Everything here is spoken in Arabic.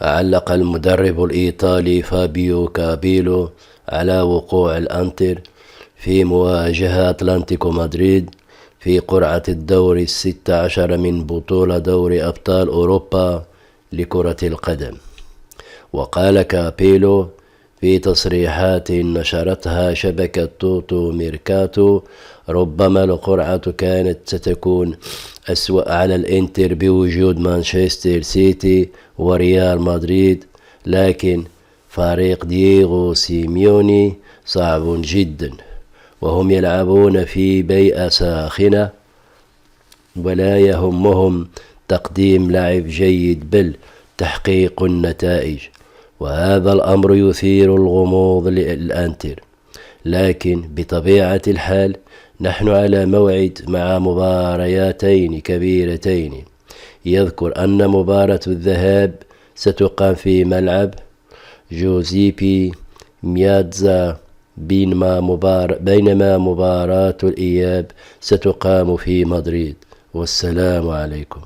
علق المدرب الإيطالي فابيو كابيلو على وقوع الأنتر في مواجهة أتلتيكو مدريد في قرعة الدور 16 من بطولة دوري أبطال أوروبا لكرة القدم. وقال كابيلو في تصريحات نشرتها شبكة توتو ميركاتو: ربما القرعة كانت ستكون أسوأ على الإنتر بوجود مانشستر سيتي وريال مدريد، لكن فريق دييغو سيميوني صعب جدا، وهم يلعبون في بيئة ساخنة ولا يهمهم تقديم لعب جيد بل تحقيق النتائج، وهذا الأمر يثير الغموض للإنتر. لكن بطبيعة الحال نحن على موعد مع مبارياتين كبيرتين. يذكر أن مباراة الذهاب ستقام في ملعب جوزيبي مياتزا، بينما مباراة الإياب ستقام في مدريد. والسلام عليكم.